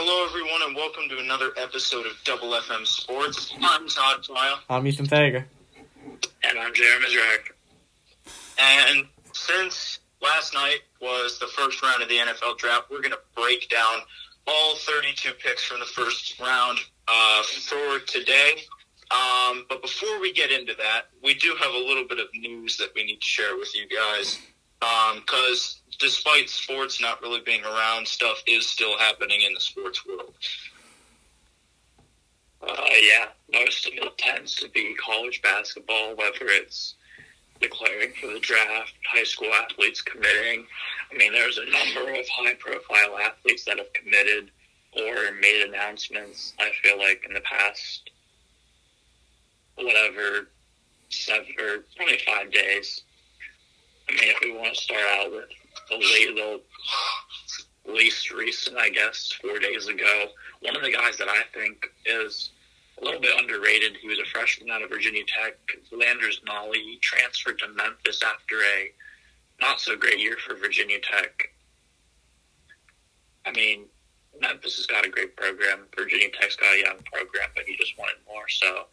Hello, everyone, and welcome to another episode of FFM Sports. I'm Todd File. I'm Ethan Fager. And I'm Jeremy Zrak. And since last night was the first round of the NFL draft, we're going to break down all 32 picks from the first round for today. But before we get into that, we do have a little bit of news that we need to share with you guys. Because despite sports not really being around, stuff is still happening in the sports world. Most of it tends to be college basketball, whether it's declaring for the draft, high school athletes committing. I mean, there's a number of high-profile athletes that have committed or made announcements, I feel like, in the past, 25 days. I mean, if we want to start out with the least recent, I guess, 4 days ago, one of the guys that I think is a little bit underrated, he was a freshman out of Virginia Tech, Landers Nolly. He transferred to Memphis after a not-so-great year for Virginia Tech. I mean, Memphis has got a great program. Virginia Tech's got a young program, but he just wanted more, so...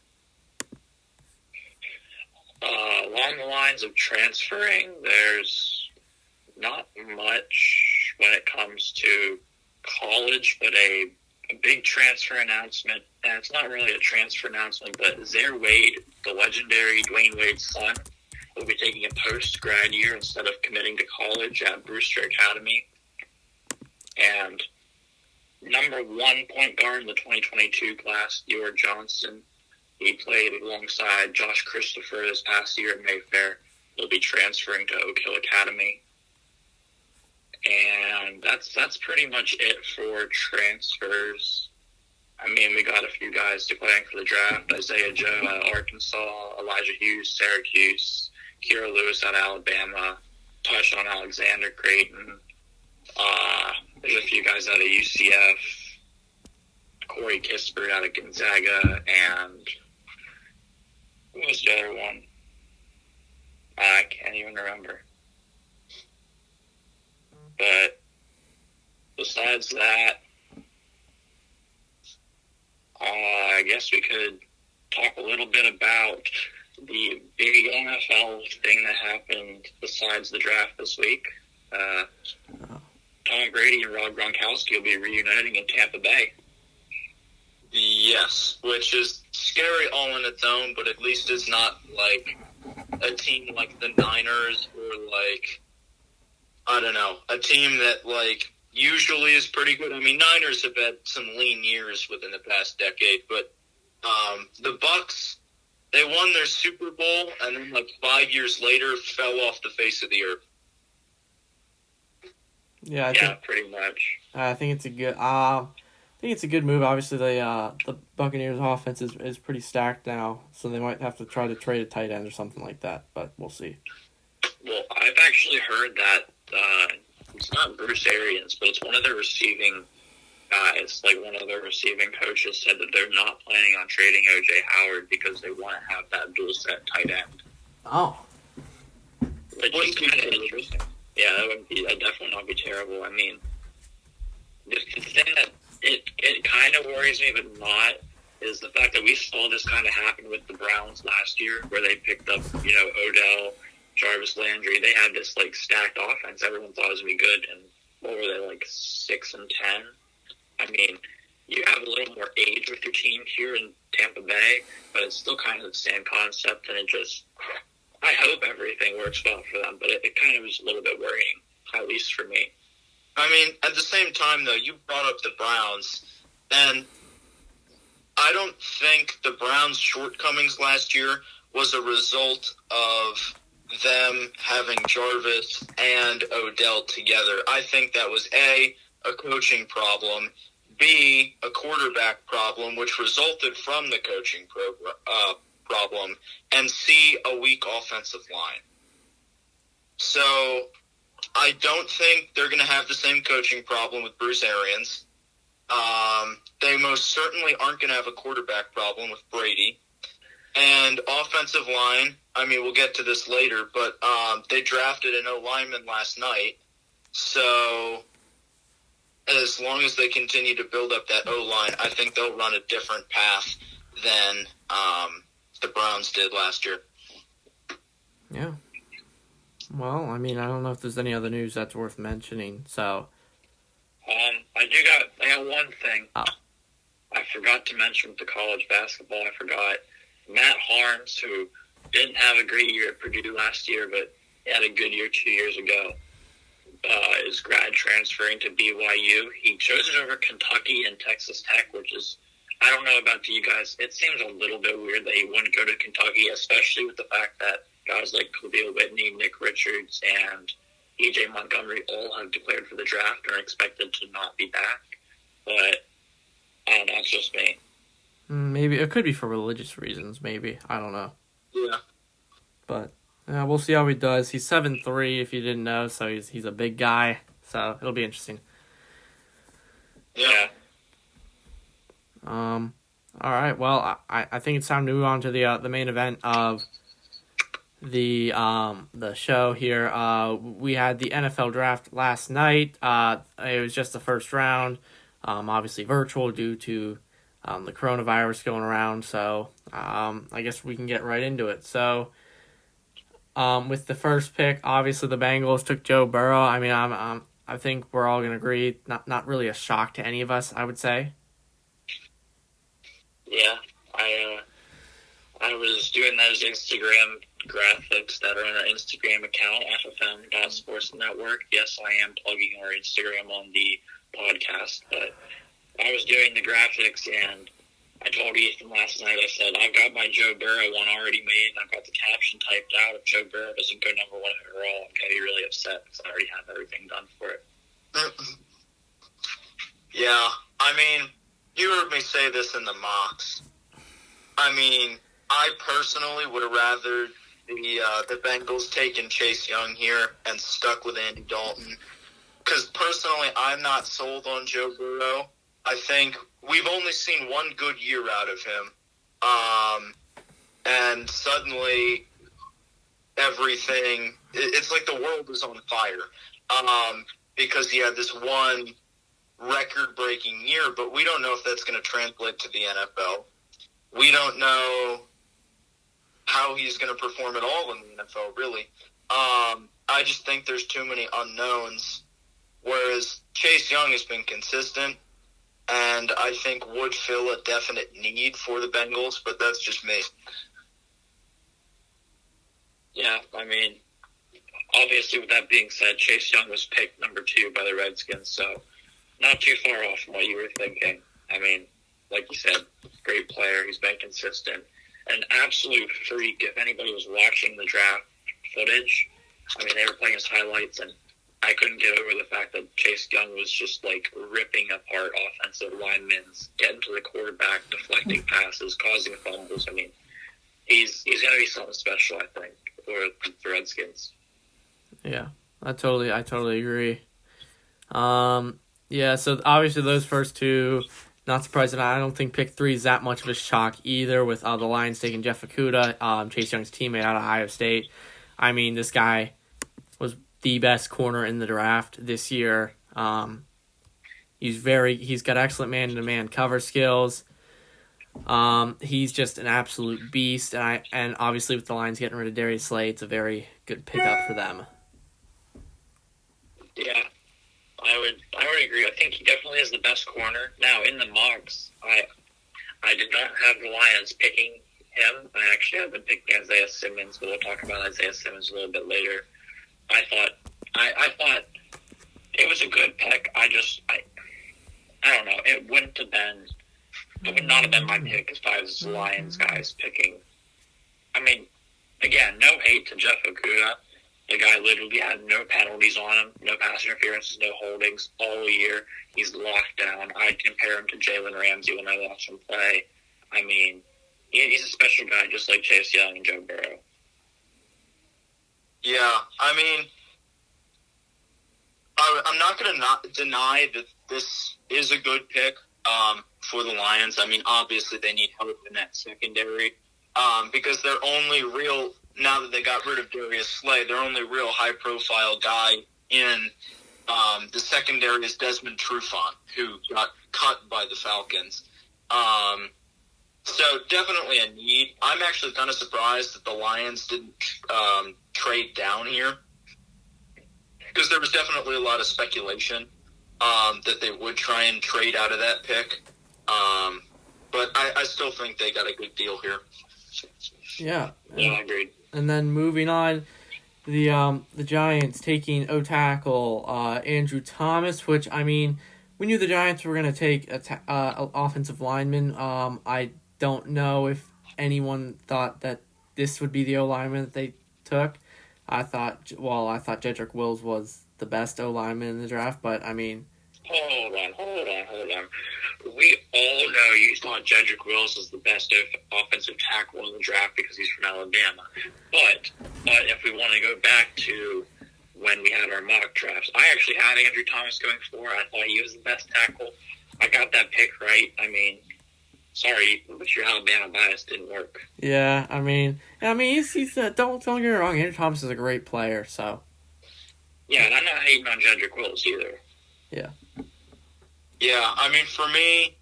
along the lines of transferring, there's not much when it comes to college, but a big transfer announcement, and it's not really a transfer announcement, but Zaire Wade, the legendary Dwayne Wade's son, will be taking a post-grad year instead of committing to college at Brewster Academy. And number one point guard in the 2022 class, Dior Johnson, he played alongside Josh Christopher this past year at Mayfair. He'll be transferring to Oak Hill Academy. And that's pretty much it for transfers. I mean, we got a few guys declaring for the draft. Isaiah Joe at Arkansas, Elijah Hughes, Syracuse, Kira Lewis at Alabama, Tyshawn Alexander, Creighton. There's a few guys out of UCF, Corey Kispert out of Gonzaga, and who was the other one? I can't even remember. But besides that, I guess we could talk a little bit about the big NFL thing that happened besides the draft this week. Tom Brady and Rob Gronkowski will be reuniting in Tampa Bay. Yes, which is scary all on its own, but at least it's not like a team like the Niners or like, I don't know, a team that like usually is pretty good. I mean, Niners have had some lean years within the past decade, but the Bucs, they won their Super Bowl and then like 5 years later fell off the face of the earth. Yeah, pretty much. I think it's a good. I think it's a good move. Obviously, the Buccaneers' offense is pretty stacked now, so they might have to try to trade a tight end or something like that. But we'll see. Well, I've actually heard that it's not Bruce Arians, but it's one of the receiving guys. Like one of the receiving coaches said that they're not planning on trading O.J. Howard because they want to have that dual set tight end. Oh, which is kind of interesting. Yeah, that'd definitely not be terrible. I mean, the thing that it kind of worries me, but not, is the fact that we saw this kind of happen with the Browns last year, where they picked up, Odell, Jarvis Landry. They had this like stacked offense. Everyone thought it was gonna be good, and what were they, like 6-10? I mean, you have a little more age with your team here in Tampa Bay, but it's still kind of the same concept, and I hope everything works well for them, but it kind of is a little bit worrying, at least for me. I mean, at the same time, though, you brought up the Browns, and I don't think the Browns' shortcomings last year was a result of them having Jarvis and Odell together. I think that was A, a coaching problem, B, a quarterback problem, which resulted from the coaching problem, and C, a weak offensive line. So I don't think they're going to have the same coaching problem with Bruce Arians. They most certainly aren't going to have a quarterback problem with Brady. And offensive line, I mean, we'll get to this later, but they drafted an O-lineman last night. So as long as they continue to build up that O-line, I think they'll run a different path than the Browns did last year. Yeah. Well, I mean, I don't know if there's any other news that's worth mentioning, so... I got one thing. Oh. I forgot to mention with the college basketball. I forgot Matt Harms, who didn't have a great year at Purdue last year, but he had a good year 2 years ago, is grad transferring to BYU. He chose it over Kentucky and Texas Tech, which is, I don't know about you guys, it seems a little bit weird that he wouldn't go to Kentucky, especially with the fact that guys like Khalil Whitney, Nick Richards, and E.J. Montgomery all have declared for the draft and are expected to not be back. But I don't know, it's just me. Maybe it could be for religious reasons, maybe. I don't know. Yeah. But we'll see how he does. He's 7'3", if you didn't know, so he's a big guy. So it'll be interesting. Yeah. All right. Well, I think it's time to move on to the main event of the show here. We had the NFL draft last night. It was just the first round. Obviously virtual due to the coronavirus going around. So I guess we can get right into it. So with the first pick, obviously the Bengals took Joe Burrow. I mean, I think we're all gonna agree, not really a shock to any of us, I would say. Yeah, I was doing those Instagram graphics that are on our Instagram account, FFM.sportsnetwork. Yes, I am plugging our Instagram on the podcast, but I was doing the graphics, and I told Ethan last night, I said, I've got my Joe Burrow one already made, and I've got the caption typed out. If Joe Burrow doesn't go number one overall, I'm going to be really upset because I already have everything done for it. Yeah, I mean, you heard me say this in the mocks. I mean, I personally would have rather the Bengals taken Chase Young here and stuck with Andy Dalton. Because personally, I'm not sold on Joe Burrow. I think we've only seen one good year out of him. And suddenly, everything, it's like the world is on fire. Because he had this one record-breaking year, but we don't know if that's going to translate to the NFL. We don't know how he's going to perform at all in the NFL, really. I just think there's too many unknowns, whereas Chase Young has been consistent, and I think would fill a definite need for the Bengals, but that's just me. Yeah, I mean, obviously with that being said, Chase Young was picked number 2 by the Redskins, so not too far off from what you were thinking. I mean, like you said, great player. He's been consistent. An absolute freak. If anybody was watching the draft footage, I mean, they were playing his highlights, and I couldn't get over the fact that Chase Young was just, like, ripping apart offensive linemen, getting to the quarterback, deflecting passes, causing fumbles. I mean, he's going to be something special, I think, for the Redskins. Yeah, I totally agree. Yeah, so obviously those first two, not surprising. I don't think pick 3 is that much of a shock either, with the Lions taking Jeff Okudah, Chase Young's teammate out of Ohio State. I mean, this guy was the best corner in the draft this year. He's got excellent man-to-man cover skills. He's just an absolute beast, and obviously with the Lions getting rid of Darius Slay, it's a very good pickup for them. Yeah, I would agree. I think he definitely is the best corner. Now, in the mocks, I did not have the Lions picking him. I actually have been picking Isaiah Simmons, but we'll talk about Isaiah Simmons a little bit later. I thought it was a good pick. I don't know. It would not have been my pick if I was the Lions guys picking. I mean, again, no hate to Jeff Okudah. The guy literally had no penalties on him, no pass interferences, no holdings all year. He's locked down. I'd compare him to Jalen Ramsey when I watch him play. I mean, he's a special guy, just like Chase Young and Joe Burrow. Yeah, I mean, I'm not going to deny that this is a good pick for the Lions. I mean, obviously they need help in that secondary because their only real, now that they got rid of Darius Slay, their only real high-profile guy in The secondary is Desmond Trufant, who got cut by the Falcons. So definitely a need. I'm actually kind of surprised that the Lions didn't trade down here, because there was definitely a lot of speculation that they would try and trade out of that pick. But I still think they got a good deal here. Yeah. Yeah, agreed. And then moving on, the Giants taking O-tackle Andrew Thomas, which, I mean, we knew the Giants were going to take an offensive lineman. I don't know if anyone thought that this would be the O-lineman that they took. I thought Jedrick Wills was the best O-lineman in the draft, but, I mean... Hold on. We all know you thought Jedrick Wills was the best offensive tackle in the draft because he's from Alabama. But if we want to go back to when we had our mock drafts, I actually had Andrew Thomas going for. I thought he was the best tackle. I got that pick right. I mean, sorry, but your Alabama bias didn't work. Yeah, I mean, he's don't get me wrong. Andrew Thomas is a great player, so. Yeah, and I'm not hating on Jedrick Wills either. Yeah. Yeah, I mean, for me,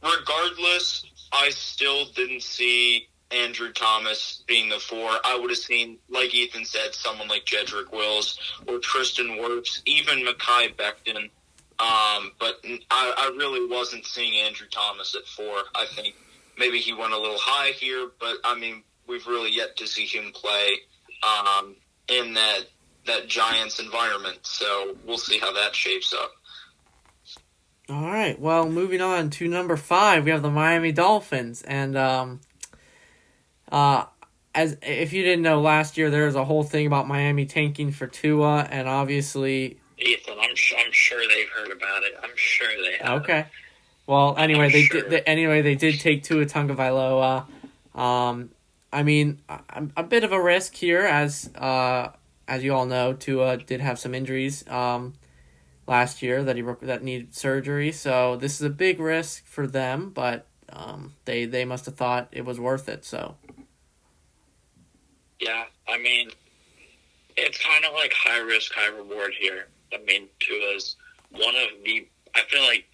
regardless, I still didn't see Andrew Thomas being the 4. I would have seen, like Ethan said, someone like Jedrick Wills or Tristan Wirfs, even Mekhi Becton. But I really wasn't seeing Andrew Thomas at 4. I think maybe he went a little high here, but, I mean, we've really yet to see him play in that Giants environment. So we'll see how that shapes up. All right. Well, moving on to number 5, we have the Miami Dolphins, and as if you didn't know, last year there was a whole thing about Miami tanking for Tua, and obviously. Ethan, I'm sure they've heard about it. I'm sure they have. Okay. Well, anyway, they did take Tua Tagovailoa. I mean, a bit of a risk here, as you all know, Tua did have some injuries last year that needed surgery. So this is a big risk for them, but they must have thought it was worth it. So. Yeah, I mean, it's kind of like high risk, high reward here. I mean, Tua's one of the. I feel like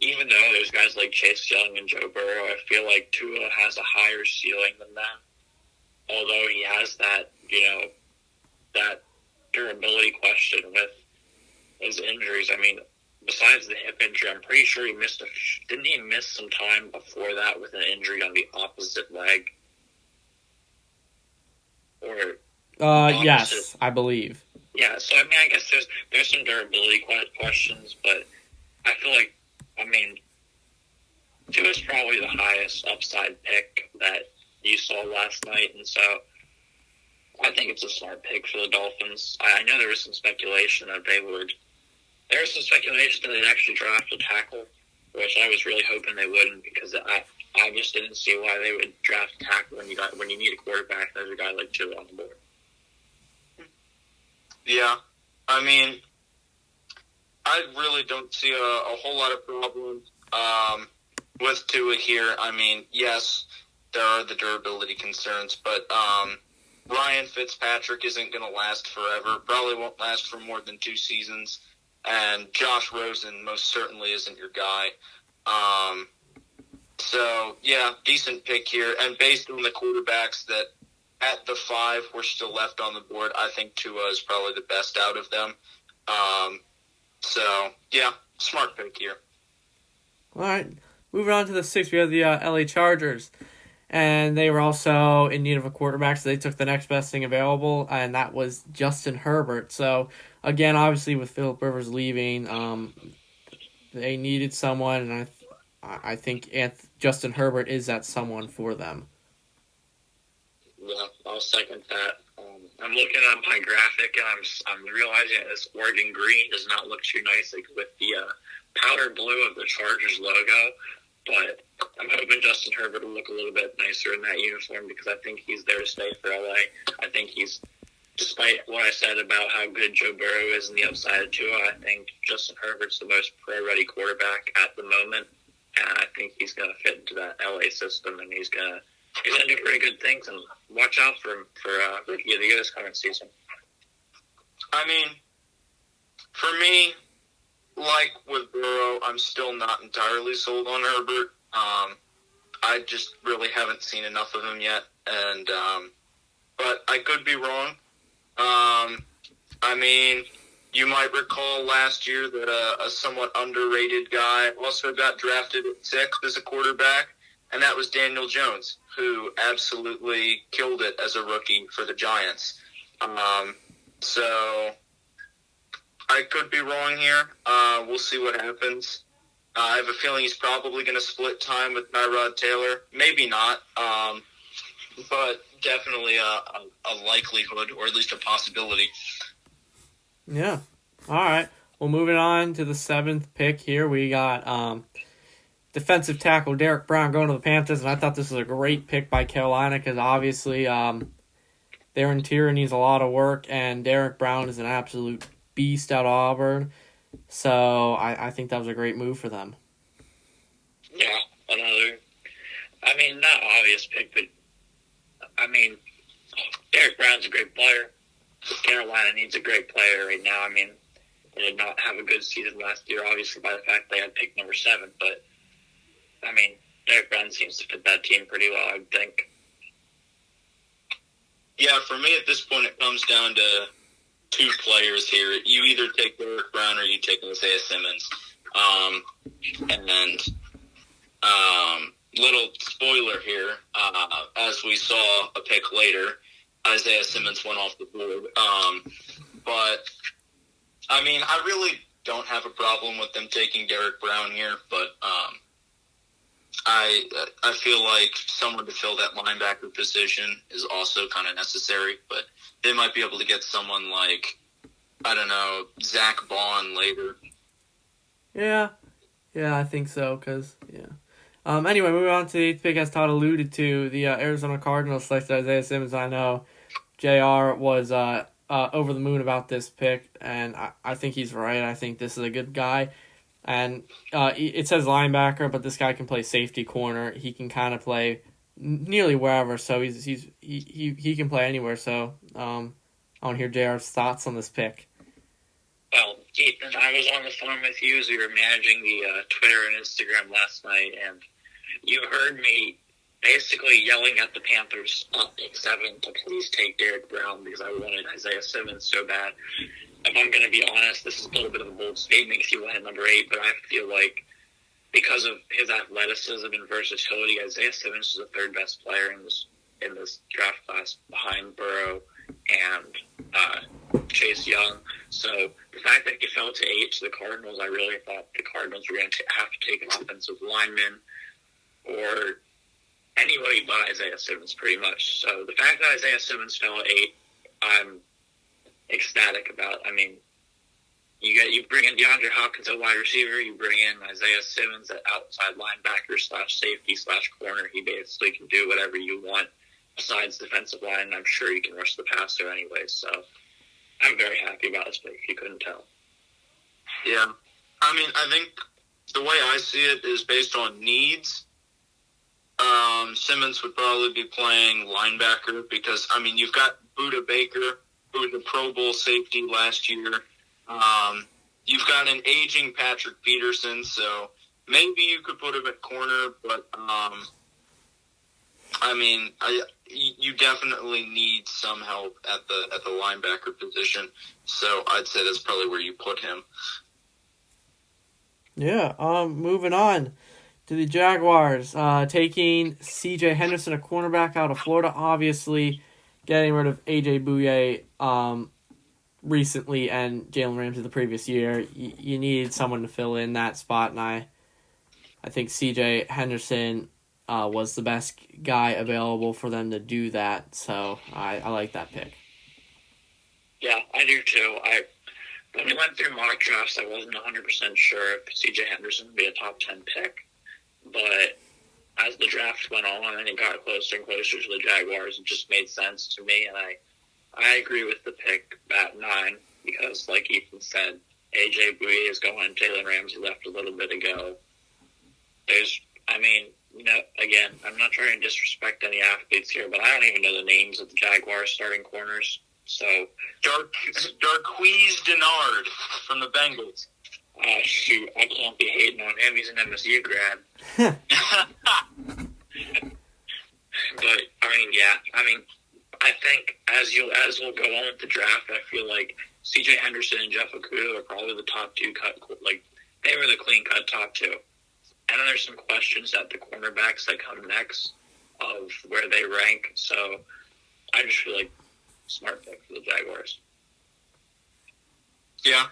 even though there's guys like Chase Young and Joe Burrow, I feel like Tua has a higher ceiling than them. Although he has that, that durability question with his injuries. I mean, besides the hip injury, I'm pretty sure didn't he miss some time before that with an injury on the opposite leg? Or yes, I believe. Yeah, so I mean, I guess there's some durability questions, but I feel like, I mean, Tua's probably the highest upside pick that you saw last night, and so I think it's a smart pick for the Dolphins. I know there was some speculation that they'd actually draft a tackle, which I was really hoping they wouldn't, because I just didn't see why they would draft a tackle when you need a quarterback. There's a guy like Tua on the board. Yeah, I mean, I really don't see a whole lot of problems with Tua here. I mean, yes, there are the durability concerns, but Ryan Fitzpatrick isn't going to last forever. Probably won't last for more than 2 seasons. And Josh Rosen most certainly isn't your guy. So, yeah, decent pick here. And based on the quarterbacks that at the 5 were still left on the board, I think Tua is probably the best out of them. So, yeah, smart pick here. All right. Moving on to the 6, we have the LA Chargers. And they were also in need of a quarterback, so they took the next best thing available, and that was Justin Herbert. So, again, obviously with Phillip Rivers leaving, they needed someone, and I think Justin Herbert is that someone for them. Yeah, I'll second that. I'm looking at my graphic, and I'm realizing this Oregon green does not look too nice with the powder blue of the Chargers logo, but I'm hoping Justin Herbert will look a little bit nicer in that uniform, because I think he's there to stay for LA. I think despite what I said about how good Joe Burrow is in the upside of Tua, I think Justin Herbert's the most pro-ready quarterback at the moment, and I think he's going to fit into that LA system, and he's going to do pretty good things, and watch out for him for Rookie of the Year this current season. I mean, For me, like with Burrow, I'm still not entirely sold on Herbert. I just really haven't seen enough of him yet, and but I could be wrong. I mean, you might recall last year that a somewhat underrated guy also got drafted at 6 as a quarterback, and that was Daniel Jones, who absolutely killed it as a rookie for the Giants. So I could be wrong here. We'll see what happens. I have a feeling he's probably going to split time with Tyrod Taylor. Maybe not, but definitely a likelihood, or at least a possibility. Yeah. All right. Well, moving on to the 7th pick here, we got defensive tackle Derek Brown going to the Panthers, and I thought this was a great pick by Carolina because obviously their interior needs a lot of work, and Derek Brown is an absolute beast out of Auburn. So I think that was a great move for them. Yeah, not obvious pick, but Derek Brown's a great player. Carolina needs a great player right now. They did not have a good season last year, obviously, by the fact they had pick number 7, but Derek Brown seems to fit that team pretty well, I would think. Yeah, for me at this point, it comes down to 2 players here. You either take Derek Brown or you take Isaiah Simmons. Little spoiler here, as we saw a pick later, Isaiah Simmons went off the board. But, I really don't have a problem with them taking Derek Brown here, but I feel like someone to fill that linebacker position is also kind of necessary, but they might be able to get someone like, I don't know, Zach Bond later. Yeah, I think so, because, yeah. Anyway, moving on to the 8th pick, as Todd alluded to, the Arizona Cardinals selected Isaiah Simmons. I know JR was over the moon about this pick, and I think he's right. I think this is a good guy. And it says linebacker, but this guy can play safety corner. He can kind of play nearly wherever, so he can play anywhere. So I want to hear JR's thoughts on this pick. Well, Ethan, I was on the phone with you as we were managing the Twitter and Instagram last night, and you heard me basically yelling at the Panthers on pick 7 to please take Derek Brown because I wanted Isaiah Simmons so bad. If I'm going to be honest, this is a little bit of a bold statement because he went at number 8, but I feel like because of his athleticism and versatility, Isaiah Simmons is the 3rd best player in this draft class behind Burrow and Chase Young. So the fact that he fell to 8 to the Cardinals, I really thought the Cardinals were going to have to take an offensive lineman or anybody but Isaiah Simmons pretty much. So the fact that Isaiah Simmons fell at 8, I'm ecstatic about. You bring in DeAndre Hopkins at wide receiver, you bring in Isaiah Simmons at outside linebacker / safety / corner. He basically can do whatever you want besides defensive line, and I'm sure he can rush the passer anyway. So I'm very happy about this pick, if you couldn't tell. Yeah. I think the way I see it is based on needs. Simmons would probably be playing linebacker because, you've got Budda Baker, who was a Pro Bowl safety last year. You've got an aging Patrick Peterson, so maybe you could put him at corner, but you definitely need some help at the linebacker position. So I'd say that's probably where you put him. Yeah. Moving on to the Jaguars, taking C.J. Henderson, a cornerback out of Florida. Obviously, getting rid of A.J. Bouye recently and Jalen Ramsey the previous year. You need someone to fill in that spot, and I think C.J. Henderson was the best guy available for them to do that, so I like that pick. Yeah, I do too. When we went through mock drafts, I wasn't 100% sure if C.J. Henderson would be a top 10 pick, but as the draft went on and it got closer and closer to the Jaguars, it just made sense to me, and I agree with the pick at 9 because, like Ethan said, A.J. Bouye is going, Jalen Ramsey left a little bit ago. Again, I'm not trying to disrespect any athletes here, but I don't even know the names of the Jaguars starting corners. So, Darqueze Dennard from the Bengals. shoot, I can't be hating on him. He's an MSU grad. But I think as we'll go on with the draft, I feel like C.J. Henderson and Jeff Okudah are probably the top two they were the clean cut top two. And then there's some questions at the cornerbacks that come next of where they rank. So I just feel like smart pick for the Jaguars. Yeah.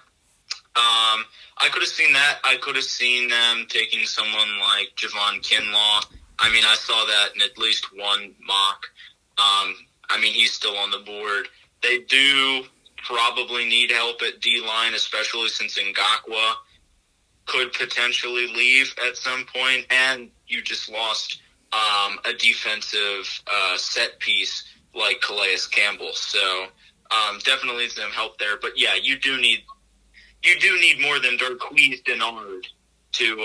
I could have seen that. I could have seen them taking someone like Javon Kinlaw. I mean, I saw that in at least one mock. He's still on the board. They do probably need help at D-line, especially since Ngakoue could potentially leave at some point, and you just lost a defensive set piece like Calais Campbell. So definitely some help there. But yeah, you do need more than Darqueze Dennard to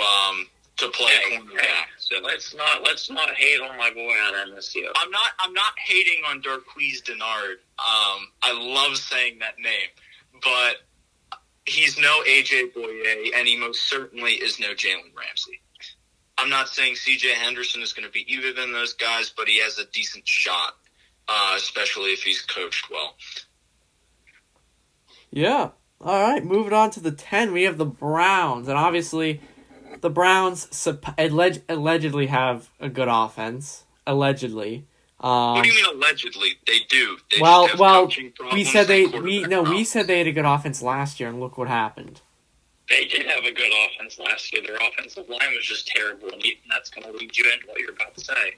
play cornerback. So let's not hate on my boy out of MSU. I'm not hating on Darqueze Dennard. I love saying that name, but he's no AJ Boye, and he most certainly is no Jalen Ramsey. I'm not saying C.J. Henderson is going to be either than those guys, but he has a decent shot, especially if he's coached well. Yeah. All right, moving on to the 10, we have the Browns, and obviously the Browns allegedly have a good offense. Allegedly. What do you mean allegedly? They do. They we said they had a good offense last year, and look what happened. They did have a good offense last year. Their offensive line was just terrible, and that's going to lead you into what you're about to say.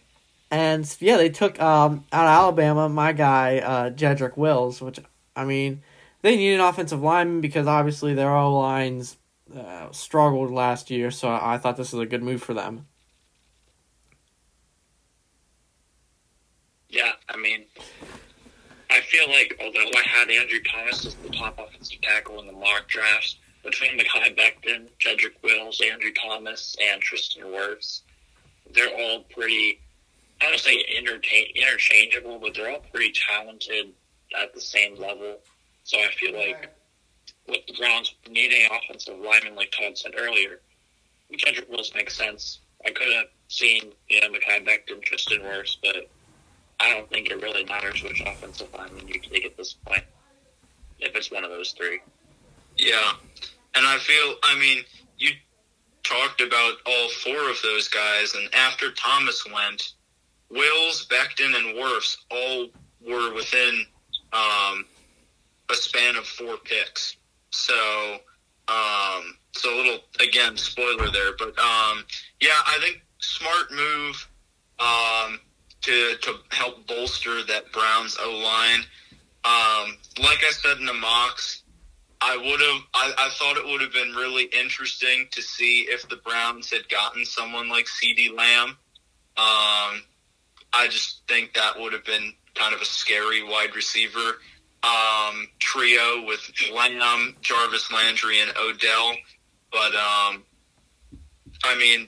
And yeah, they took out of Alabama my guy Jedrick Wills, which they need an offensive lineman because obviously their O-lines struggled last year, so I thought this was a good move for them. Yeah, I feel like although I had Andrew Thomas as the top offensive tackle in the mock drafts, between Mekhi Becton, Jedrick Wills, Andrew Thomas, and Tristan Wirfs, they're all pretty, I don't want to say interchangeable, but they're all pretty talented at the same level. So I feel like with the Browns needing an offensive lineman, like Todd said earlier, Jedrick Wills makes sense. I could have seen, Mekhi Becton, Tristan Wirfs, but I don't think it really matters which offensive lineman you take at this point, if it's one of those three. Yeah, and I feel, you talked about all four of those guys, and after Thomas went, Wills, Becton, and Wirfs all were within a span of 4 picks. So, a little, again, spoiler there, but yeah, I think smart move to help bolster that Browns O-line. Like I said in the mocks, I thought it would have been really interesting to see if the Browns had gotten someone like CeeDee Lamb. I just think that would have been kind of a scary wide receiver trio with Lamb, Jarvis Landry, and Odell. But,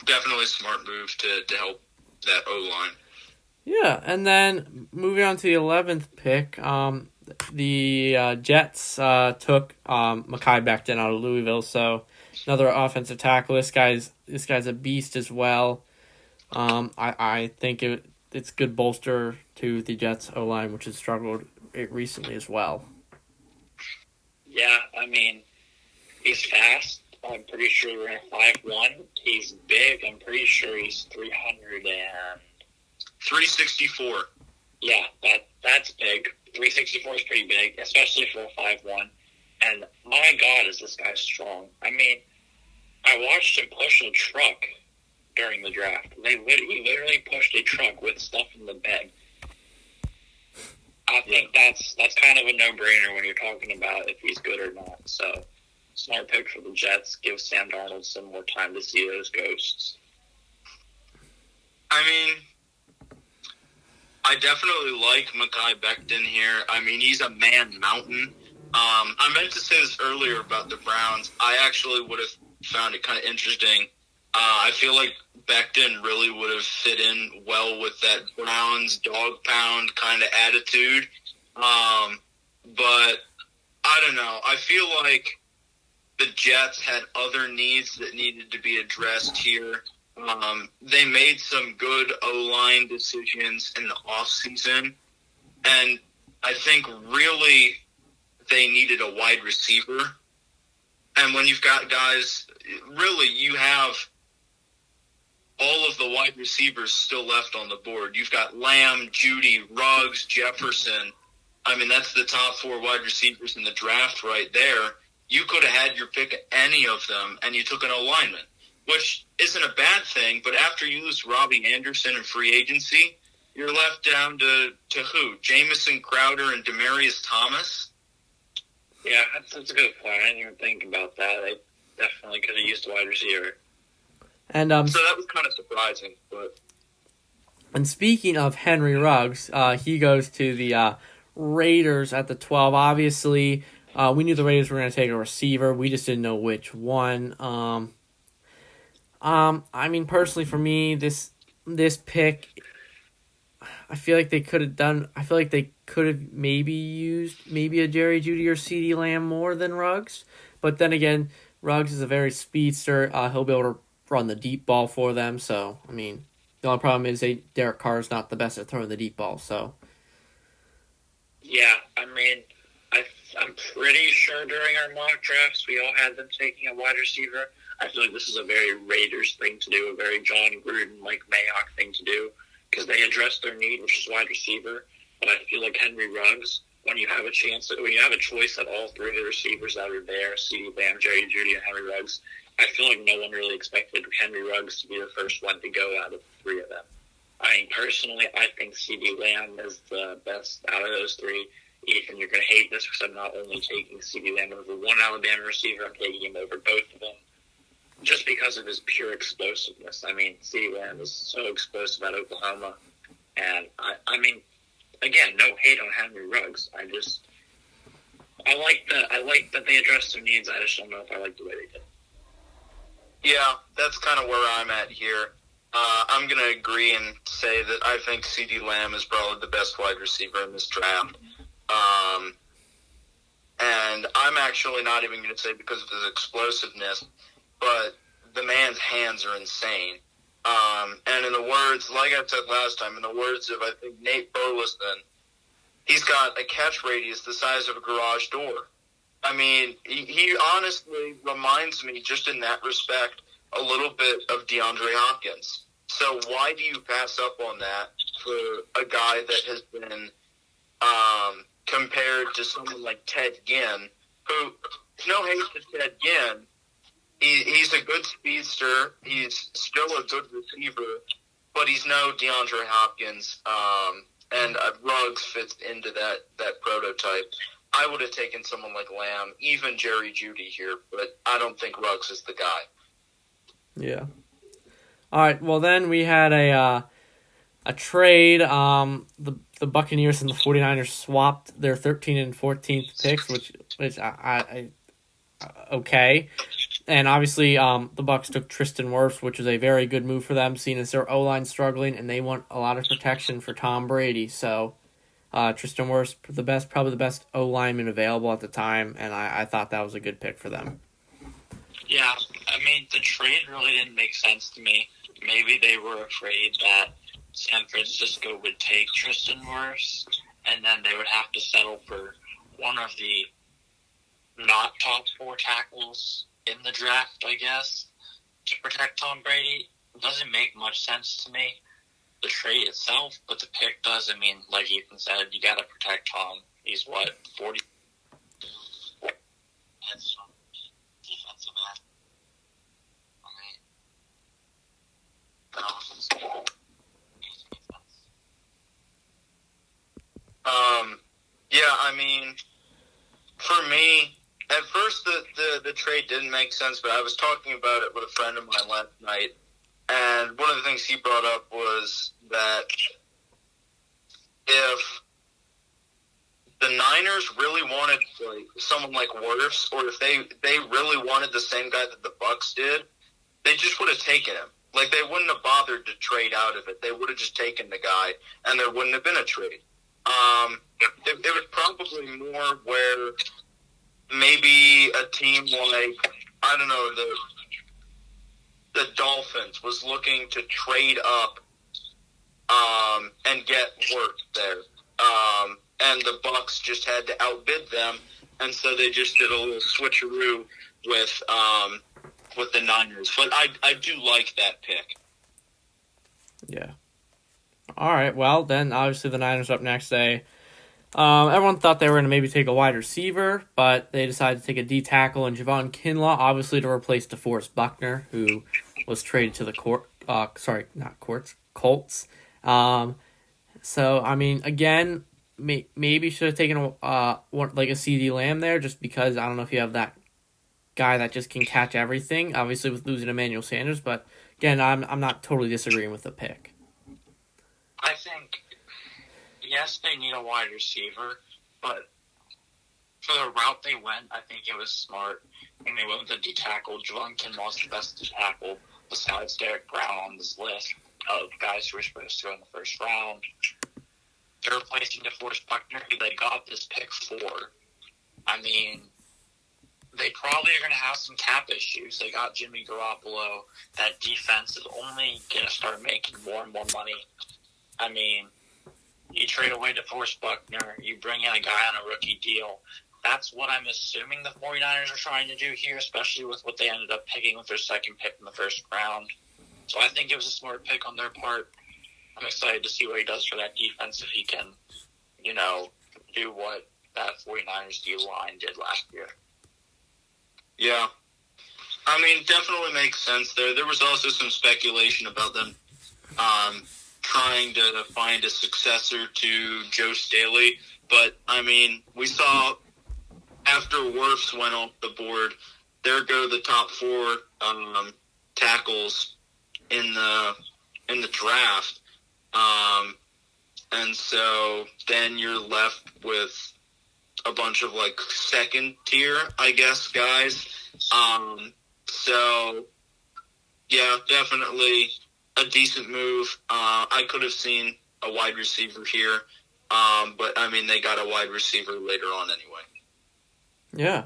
definitely a smart move to help that O-line. Yeah, and then moving on to the 11th pick, the Jets took Mekhi Becton out of Louisville, so another offensive tackle. This guy's a beast as well. I think it's good bolster to the Jets O-line, which has struggled recently as well. Yeah, he's fast. I'm pretty sure he ran 5'1". He's big. I'm pretty sure he's 364. Yeah, that's big. 364 is pretty big, especially for a 5'1". And my God, is this guy strong. I watched him push a truck during the draft. He literally pushed a truck with stuff in the bag. I think that's kind of a no-brainer when you're talking about if he's good or not. So, smart pick for the Jets. Give Sam Darnold some more time to see those ghosts. I definitely like Mekhi Becton here. He's a man mountain. I meant to say this earlier about the Browns. I actually would have found it kind of interesting. I feel like Becton really would have fit in well with that Browns dog pound kind of attitude. but I don't know. I feel like the Jets had other needs that needed to be addressed here. They made some good O-line decisions in the offseason, and I think really they needed a wide receiver. And when you've got guys, really you have all of the wide receivers still left on the board. You've got Lamb, Judy, Ruggs, Jefferson. I mean, that's the top 4 wide receivers in the draft right there. You could have had your pick of any of them, and you took an alignment, which isn't a bad thing. But after you lose Robbie Anderson in free agency, you're left down to who? Jamison Crowder and Demaryius Thomas? Yeah, that's a good point. I didn't even think about that. They definitely could have used a wide receiver. And so that was kind of surprising. But and speaking of Henry Ruggs, he goes to the Raiders at the 12. Obviously, we knew the Raiders were going to take a receiver. We just didn't know which one. I mean, personally, for me, this pick, I feel like they could have done. I feel like they could have maybe used a Jerry Jeudy or CeeDee Lamb more than Ruggs. But then again, Ruggs is a very speedster. He'll be able to run the deep ball for them. So, I mean, the only problem is Derek Carr is not the best at throwing the deep ball. So, yeah, I mean, I'm pretty sure during our mock drafts we all had them taking a wide receiver. I feel like this is a very Raiders thing to do, a very John Gruden, Mike Mayock thing to do, because they addressed their need, which is wide receiver. But I feel like Henry Ruggs, when you have a choice at all 3 of the receivers that are there, CeeDee Lamb, Jerry Jeudy, and Henry Ruggs, I feel like no one really expected Henry Ruggs to be the first one to go out of the 3 of them. I mean, personally, I think CeeDee Lamb is the best out of those 3. Ethan, you're going to hate this because I'm not only taking CeeDee Lamb over one Alabama receiver, I'm taking him over both of them just because of his pure explosiveness. I mean, CeeDee Lamb is so explosive at Oklahoma. And, I mean, again, no hate on Henry Ruggs. I like that they addressed their needs. I just don't know if I like the way they did. Yeah, that's kind of where I'm at here. I'm going to agree and say that I think CeeDee Lamb is probably the best wide receiver in this draft. And I'm actually not even going to say because of his explosiveness, but the man's hands are insane. And in the words, like I said last time, in the words of, I think, Nate Burleson, he's got a catch radius the size of a garage door. I mean, he honestly reminds me, just in that respect, a little bit of DeAndre Hopkins. So why do you pass up on that for a guy that has been compared to someone like Ted Ginn, who, no hate to Ted Ginn, he's a good speedster, he's still a good receiver, but he's no DeAndre Hopkins, and Ruggs fits into that prototype. I would have taken someone like Lamb, even Jerry Jeudy here, but I don't think Ruggs is the guy. Yeah. All right. Well, then we had a trade. The Buccaneers and the 49ers swapped their 13th and 14th picks, which I okay. And obviously, the Bucs took Tristan Wirfs, which was a very good move for them, seeing as their O-line struggling, and they want a lot of protection for Tom Brady. So, Tristan Wirfs, probably the best O-lineman available at the time, and I thought that was a good pick for them. Yeah, I mean, the trade really didn't make sense to me. Maybe they were afraid that San Francisco would take Tristan Wirfs, and then they would have to settle for one of the not top 4 tackles in the draft, I guess, to protect Tom Brady. It doesn't make much sense to me, the trade itself, but the pick does. I mean, like Ethan said, you got to protect Tom. He's, 40? That's defensive end. Yeah, I mean, for me, at first the trade didn't make sense, but I was talking about it with a friend of mine last night, and one of the things he brought up was that if the Niners really wanted someone like Wirfs, or if they really wanted the same guy that the Bucs did, they just would have taken him. Like, they wouldn't have bothered to trade out of it. They would have just taken the guy, and there wouldn't have been a trade. it was probably more where maybe a team like, I don't know, the Dolphins was looking to trade up and get work there. And the Bucks just had to outbid them, and so they just did a little switcheroo with the Niners. But I do like that pick. Yeah. All right. Well, then obviously the Niners up next. Everyone thought they were going to maybe take a wide receiver, but they decided to take a D tackle and Javon Kinlaw, obviously to replace DeForest Buckner, who was traded to the Colts. So I mean, again, maybe should have taken a CD Lamb there, just because I don't know if you have that guy that just can catch everything. Obviously, with losing Emmanuel Sanders, but again, I'm not totally disagreeing with the pick. I think, yes, they need a wide receiver, but for the route they went, I think it was smart. And they went with a D tackle. Javon Kinlaw's the best D tackle besides Derek Brown on this list of guys who were supposed to go in the first round. They're replacing DeForest Buckner, who they got this pick for. I mean, they probably are going to have some cap issues. They got Jimmy Garoppolo. That defense is only going to start making more and more money. I mean, you trade away DeForest Buckner, you bring in a guy on a rookie deal. That's what I'm assuming the 49ers are trying to do here, especially with what they ended up picking with their second pick in the first round. So I think it was a smart pick on their part. I'm excited to see what he does for that defense if he can, do what that 49ers D-line did last year. Yeah. I mean, definitely makes sense there. There was also some speculation about them trying to find a successor to Joe Staley. But, I mean, we saw after Wirfs went off the board, there go the top four tackles in the draft. And so then you're left with a bunch of, second tier, I guess, guys. So, yeah, definitely a decent move. I could have seen a wide receiver here, but, I mean, they got a wide receiver later on anyway. Yeah.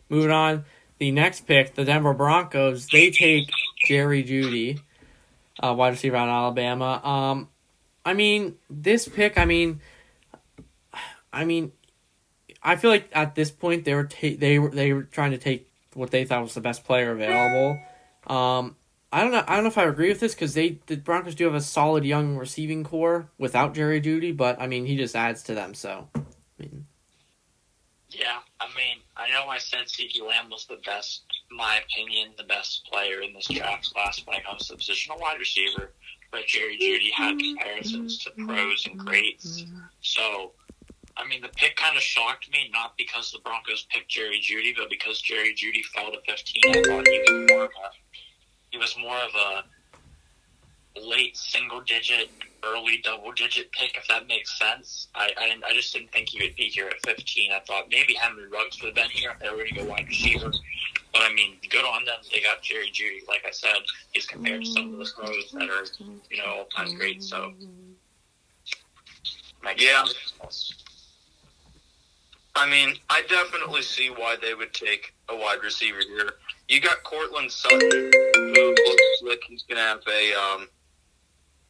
Moving on, the next pick, the Denver Broncos, they take Jerry Jeudy, wide receiver out of Alabama. I mean, this pick, I feel like at this point they were trying to take what they thought was the best player available. I don't know if I agree with this, because the Broncos do have a solid young receiving core without Jerry Jeudy, but I mean he just adds to them. So, yeah, I know I said CeeDee Lamb was the best, in my opinion, the best player in this draft class when it comes to positional wide receiver, but Jerry Jeudy had comparisons to pros and greats. So, the pick kind of shocked me, not because the Broncos picked Jerry Jeudy, but because Jerry Jeudy fell to 15. I thought he was more of a late single-digit, early double-digit pick, if that makes sense. I just didn't think he would be here at 15. I thought maybe Henry Ruggs would have been here if they were going to go wide receiver. But, good on them. They got Jerry Jeudy. Like I said, he's compared to some of the pros that are, all-time great. So, yeah. I definitely see why they would take a wide receiver here. You got Cortland Sutton, who looks like he's going to have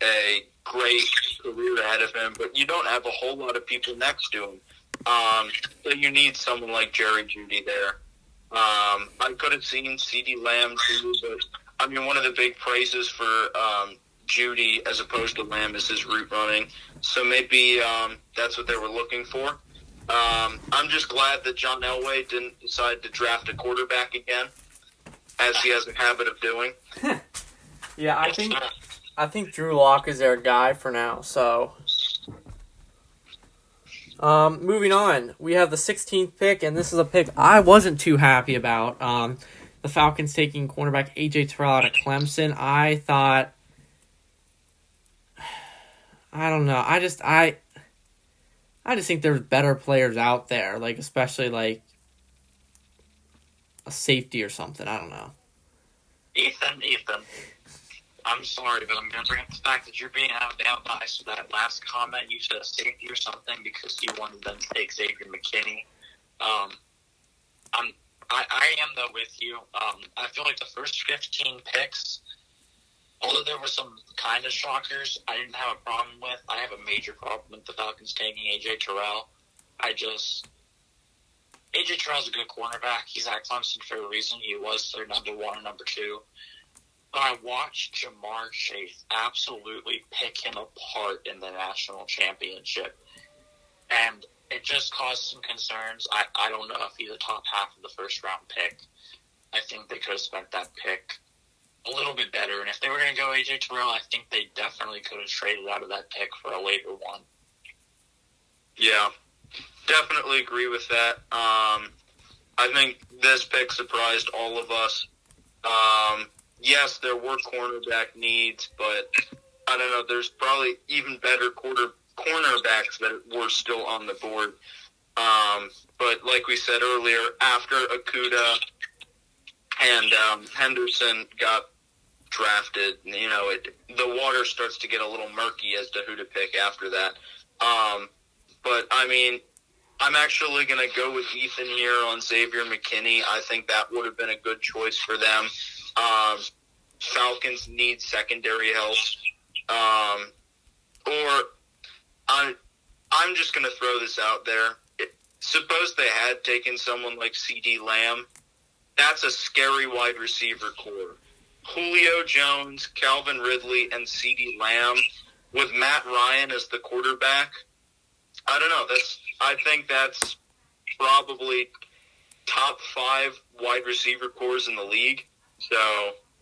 a great career ahead of him, but you don't have a whole lot of people next to him. So you need someone like Jerry Jeudy there. I could have seen CeeDee Lamb too, but one of the big praises for Jeudy as opposed to Lamb is his route running. So maybe that's what they were looking for. I'm just glad that John Elway didn't decide to draft a quarterback again, as he has a habit of doing. Yeah, I think Drew Lock is their guy for now. So, moving on, we have the 16th pick, and this is a pick I wasn't too happy about. The Falcons taking cornerback A.J. Terrell out of Clemson. I thought, I don't know. I just think there's better players out there, especially a safety or something. I don't know. Ethan. I'm sorry, but I'm going to bring up the fact that you're being Alabama biased with that last comment. You said a safety or something because you wanted them to take Xavier McKinney. I am, though, with you. I feel like the first 15 picks, although there were some kind of shockers I didn't have a problem with, I have a major problem with the Falcons taking A.J. Terrell. A.J. Terrell's a good cornerback. He's at Clemson for a reason. He was their number one or number two. But I watched Jamar Chase absolutely pick him apart in the national championship. And it just caused some concerns. I don't know if he's a top half of the first-round pick. I think they could have spent that pick a little bit better. And if they were going to go A.J. Terrell, I think they definitely could have traded out of that pick for a later one. Yeah, definitely agree with that. I think this pick surprised all of us. Yes, there were cornerback needs, but I don't know. There's probably even better cornerbacks that were still on the board. But like we said earlier, after Okudah and Henderson got drafted, the water starts to get a little murky as to who to pick after that. But, I mean, I'm actually going to go with Ethan here on Xavier McKinney. I think that would have been a good choice for them. Falcons need secondary help. I'm just going to throw this out there. Suppose they had taken someone like CeeDee Lamb. That's a scary wide receiver core. Julio Jones, Calvin Ridley, and CeeDee Lamb with Matt Ryan as the quarterback. I don't know. I think that's probably top 5 wide receiver cores in the league. So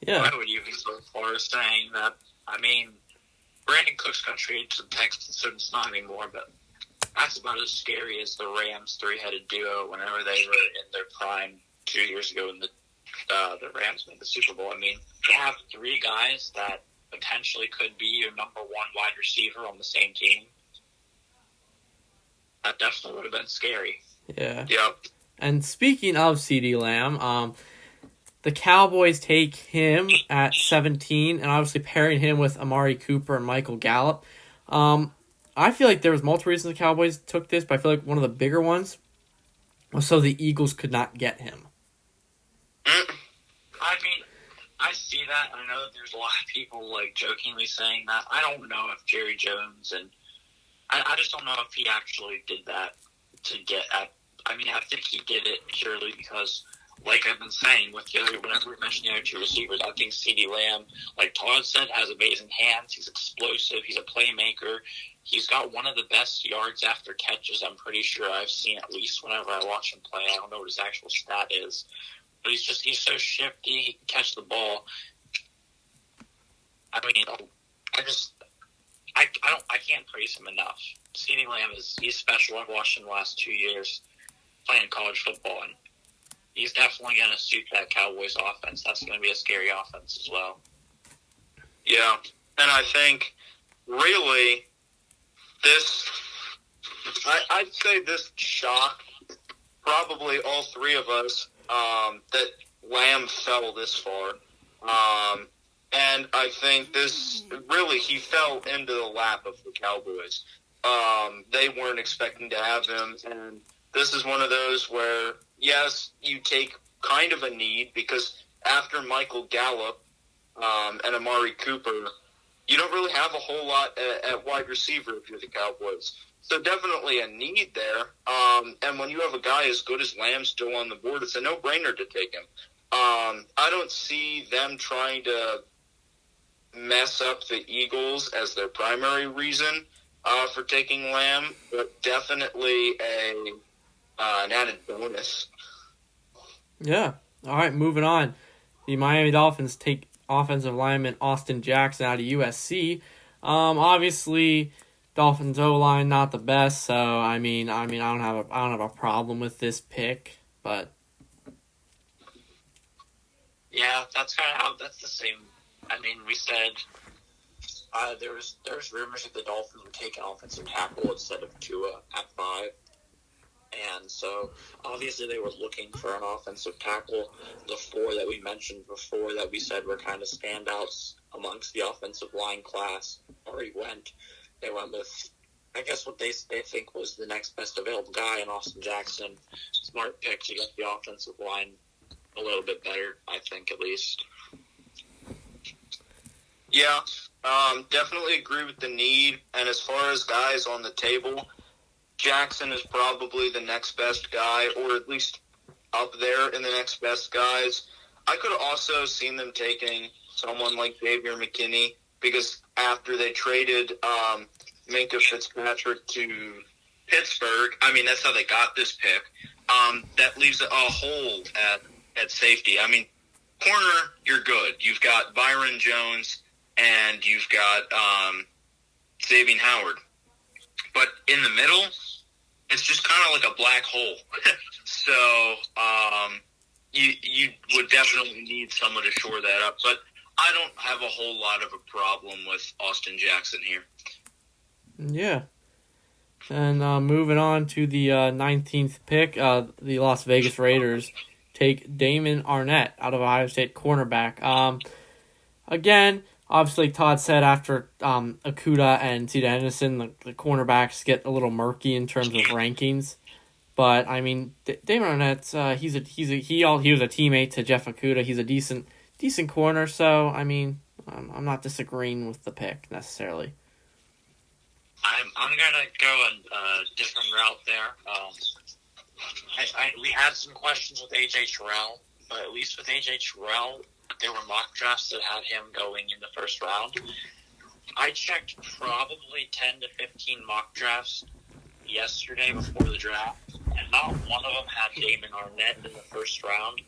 yeah, I would even go as far as saying that. I mean, Brandon Cooks got traded to the Texans, so it's not anymore. But that's about as scary as the Rams' three-headed duo whenever they were in their prime 2 years ago when the Rams made the Super Bowl. I mean, to have 3 guys that potentially could be your number 1 wide receiver on the same team, that definitely would have been scary. Yeah. Yep. And speaking of CeeDee Lamb, the Cowboys take him at 17, and obviously pairing him with Amari Cooper and Michael Gallup. I feel like there was multiple reasons the Cowboys took this, but I feel like one of the bigger ones was so the Eagles could not get him. I mean, I see that. I know that there's a lot of people jokingly saying that. I don't know if Jerry Jones and I just don't know if he actually did that to get at. I mean, I think he did it purely because, like I've been saying, whenever we mention the other 2 receivers, I think CeeDee Lamb, like Todd said, has amazing hands. He's explosive. He's a playmaker. He's got one of the best yards after catches I'm pretty sure I've seen, at least whenever I watch him play. I don't know what his actual stat is. But he's so shifty. He can catch the ball. I mean, I can't praise him enough. CeeDee Lamb he's special. I've watched him the last 2 years playing college football, and he's definitely going to suit that Cowboys offense. That's going to be a scary offense as well. Yeah, and I think really I'd say this shocked probably all 3 of us that Lamb fell this far. And I think he fell into the lap of the Cowboys. They weren't expecting to have him, and this is one of those where, yes, you take kind of a need, because after Michael Gallup and Amari Cooper, you don't really have a whole lot at wide receiver if you're the Cowboys. So definitely a need there. And when you have a guy as good as Lamb still on the board, it's a no-brainer to take him. I don't see them trying to mess up the Eagles as their primary reason for taking Lamb, but definitely an added bonus. Yeah. All right, moving on. The Miami Dolphins take offensive lineman Austin Jackson out of USC. Obviously, Dolphins O-line not the best, so I don't have a problem with this pick, but yeah, that's the same. I mean, we said there was rumors that the Dolphins would take an offensive tackle instead of Tua at 5, And so, obviously, they were looking for an offensive tackle. The four that we mentioned before that we said were kind of standouts amongst the offensive line class already went. They went with, I guess, what they think was the next best available guy in Austin Jackson. Smart pick to get the offensive line a little bit better, I think, at least. Yeah, definitely agree with the need. And as far as guys on the table, Jackson is probably the next best guy, or at least up there in the next best guys. I could have also seen them taking someone like Xavier McKinney, because after they traded Minka Fitzpatrick to Pittsburgh, I mean, that's how they got this pick. That leaves a hole at safety. I mean, corner, you're good. You've got Byron Jones and you've got Xavier Howard. But in the middle, it's just kind of like a black hole. So you would definitely need someone to shore that up. But I don't have a whole lot of a problem with Austin Jackson here. Yeah. And moving on to the 19th pick, the Las Vegas Raiders take Damon Arnett out of Ohio State, cornerback. Again, obviously Todd said after Okudah and Cedar Henderson, the cornerbacks get a little murky in terms of rankings. But I mean, Damon Arnett, he was a teammate to Jeff Okudah. He's a decent corner. So I mean, I'm not disagreeing with the pick necessarily. I'm gonna go a different route there. We had some questions with AJ Terrell, but at least with AJ Terrell, there were mock drafts that had him going in the first round. I checked probably 10 to 15 mock drafts yesterday before the draft, and not one of them had Damon Arnett in the first round.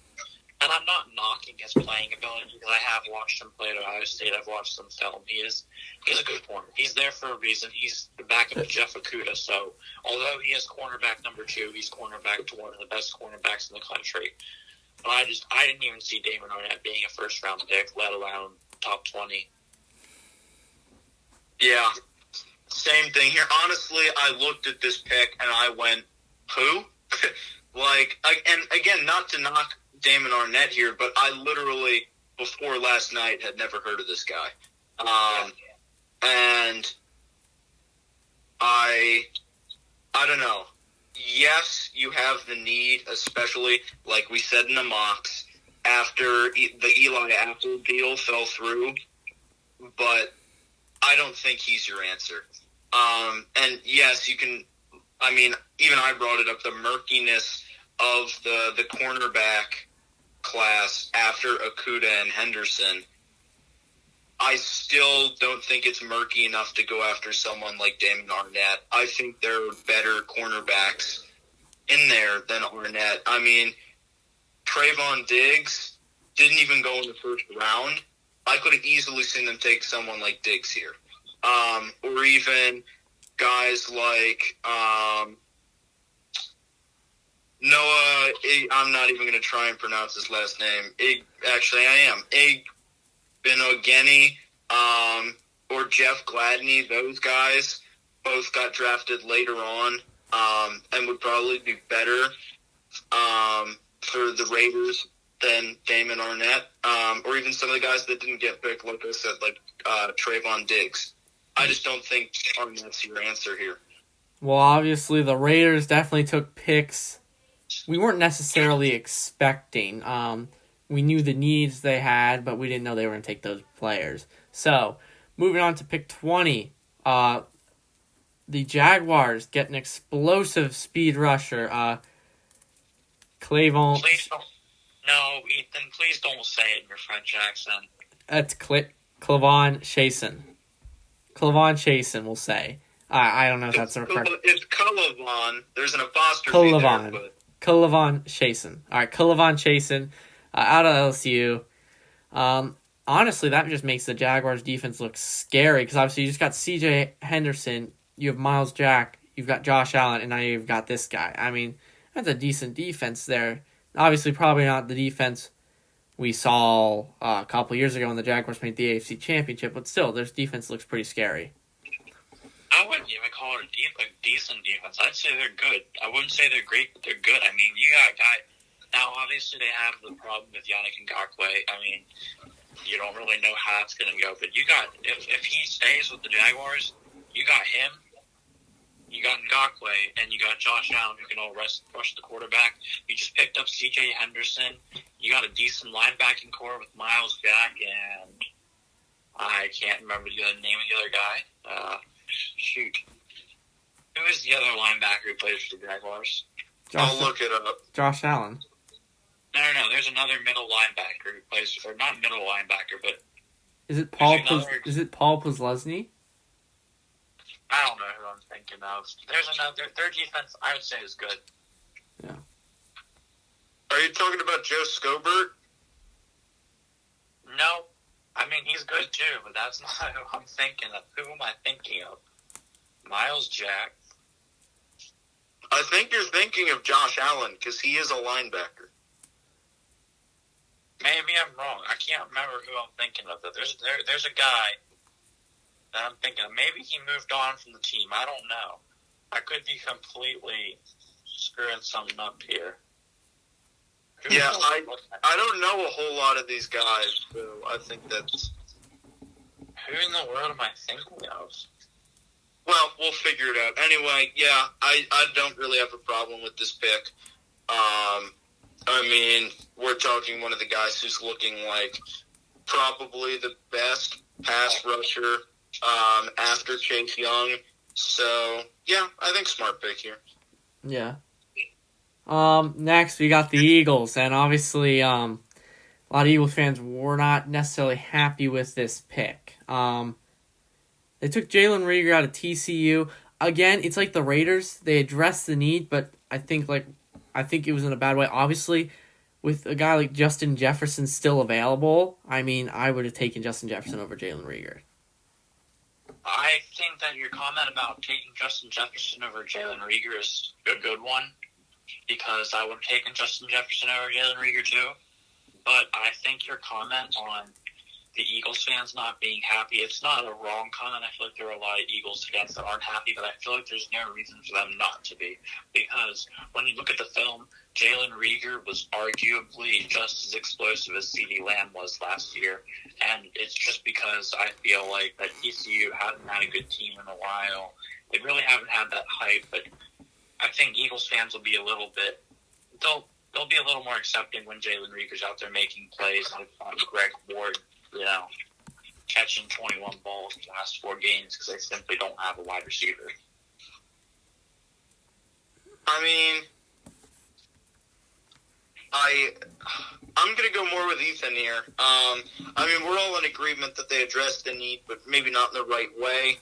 And I'm not knocking his playing ability because I have watched him play at Ohio State. I've watched some film. He's a good corner. He's there for a reason. He's the backup of Jeff Okudah. So although he is cornerback number 2, he's cornerback to one of the best cornerbacks in the country. But I didn't even see Damon Arnett being a first round pick, let alone top 20. Yeah, same thing here. Honestly, I looked at this pick and I went, who? And again, not to knock Damon Arnett here, but I literally, before last night, had never heard of this guy. And I don't know. Yes, you have the need, especially, like we said in the mocks, after the Eli Apple deal fell through, but I don't think he's your answer. And yes, you can, I mean, even I brought it up, the murkiness of the cornerback class after Okudah and Henderson. I still don't think it's murky enough to go after someone like Damon Arnett. I think there are better cornerbacks in there than Arnett. I mean, Trayvon Diggs didn't even go in the first round. I could have easily seen them take someone like Diggs here. Or even guys like Noah, I'm not even going to try and pronounce his last name. Actually, I am. Benogany, or Jeff Gladney, those guys both got drafted later on, and would probably be better for the Raiders than Damon Arnett, or even some of the guys that didn't get picked, like I said, like Trayvon Diggs. I just don't think Arnett's your answer here. Well, obviously, the Raiders definitely took picks we weren't necessarily expecting. We knew the needs they had, but we didn't know they were going to take those players. So, moving on to pick 20, the Jaguars get an explosive speed rusher, Clavon. Please don't. No, Ethan, please don't say it in your French accent. That's Clavon Chasen. Clavon Chasen, we'll say. I don't know if that's the correct. It's Clavon. There's an apostrophe there, but... Clavon Chasen. All right, Clavon Chasen out of LSU. Honestly, that just makes the Jaguars' defense look scary because obviously you just got C.J. Henderson, you have Miles Jack, you've got Josh Allen, and now you've got this guy. I mean, that's a decent defense there. Obviously, probably not the defense we saw a couple years ago when the Jaguars made the AFC Championship, but still, their defense looks pretty scary. I wouldn't even call it a decent defense. I'd say they're good. I wouldn't say they're great, but they're good. I mean, you got a guy. Now, obviously, they have the problem with Yannick Ngakoue. I mean, you don't really know how it's going to go. But you got, if he stays with the Jaguars, you got him, you got Ngakoue, and you got Josh Allen who can all rush the quarterback. You just picked up C.J. Henderson. You got a decent linebacking core with Miles Jack, and I can't remember the name of the other guy. Shoot. Who is the other linebacker who plays for the Jaguars? I'll look it up. Josh Allen. No. There's another middle linebacker who plays, or not middle linebacker, but Is it Paul Posluszny? I don't know who I'm thinking of. There's another. Their defense, I would say, is good. Yeah. Are you talking about Joe Scobert? No. I mean, he's good too, but that's not who I'm thinking of. Who am I thinking of? Miles Jack. I think you're thinking of Josh Allen because he is a linebacker. Maybe I'm wrong. I can't remember who I'm thinking of. There's a guy that I'm thinking of. Maybe he moved on from the team. I don't know. I could be completely screwing something up here. Yeah, I don't know a whole lot of these guys, so I think that's... Who in the world am I thinking of? Well, we'll figure it out. Anyway, yeah, I don't really have a problem with this pick. I mean, we're talking one of the guys who's looking like probably the best pass rusher after Chase Young. So, yeah, I think smart pick here. Yeah. Next, we got the Eagles, and obviously, a lot of Eagles fans were not necessarily happy with this pick. They took Jalen Reagor out of TCU. Again, it's like the Raiders. They addressed the need, but I think it was in a bad way. Obviously, with a guy like Justin Jefferson still available, I mean, I would have taken Justin Jefferson over Jalen Reagor. I think that your comment about taking Justin Jefferson over Jalen Reagor is a good one, because I would have taken Justin Jefferson over Jalen Reagor too. But I think your comment on the Eagles fans not being happy, it's not a wrong comment. I feel like there are a lot of Eagles fans that aren't happy, but I feel like there's no reason for them not to be. Because when you look at the film, Jalen Reagor was arguably just as explosive as CeeDee Lamb was last year. And it's just because I feel like that TCU hasn't had a good team in a while. They really haven't had that hype, but I think Eagles fans will be a little bit, they'll be a little more accepting when Jalen Reagor's out there making plays like Greg Ward, catching 21 balls in the last 4 games because they simply don't have a wide receiver. I mean, I'm going to go more with Ethan here. I mean, we're all in agreement that they addressed the need, but maybe not in the right way.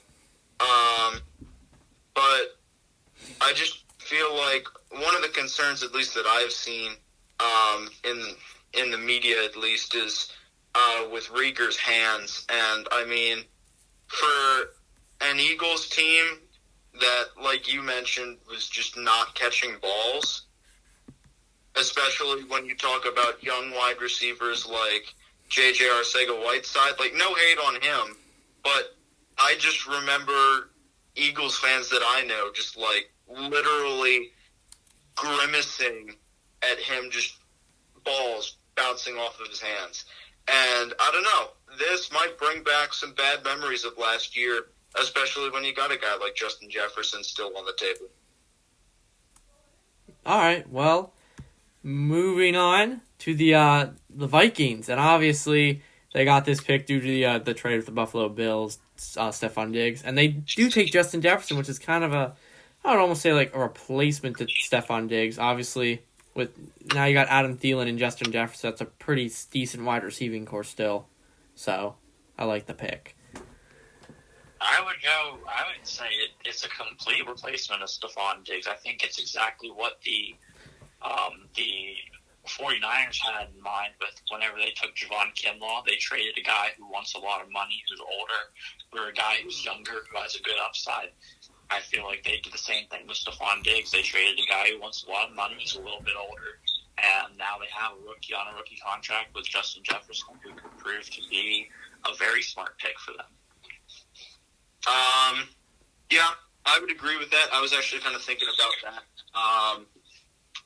But I just feel like one of the concerns, at least that I've seen in the media at least, is with Reagor's hands. And, I mean, for an Eagles team that, like you mentioned, was just not catching balls, especially when you talk about young wide receivers like J.J. Arcega-Whiteside, like, no hate on him, but I just remember Eagles fans that I know just, like, literally grimacing at him, just balls bouncing off of his hands. And I don't know, this might bring back some bad memories of last year, especially when you got a guy like Justin Jefferson still on the table. All right, well, moving on to the Vikings, and obviously they got this pick due to the trade with the Buffalo Bills, Stephon Diggs, and they do take Justin Jefferson, which is kind of I would almost say like a replacement to Stephon Diggs. Obviously, with now you got Adam Thielen and Justin Jefferson, that's a pretty decent wide receiving core still. So I like the pick. I would say it's a complete replacement of Stephon Diggs. I think it's exactly what the 49ers had in mind with whenever they took Javon Kinlaw. They traded a guy who wants a lot of money, who's older, for a guy who's younger, who has a good upside. I feel like they did the same thing with Stephon Diggs. They traded a guy who wants a lot of money, he's a little bit older, and now they have a rookie on a rookie contract with Justin Jefferson, who could prove to be a very smart pick for them. Yeah, I would agree with that. I was actually kind of thinking about that.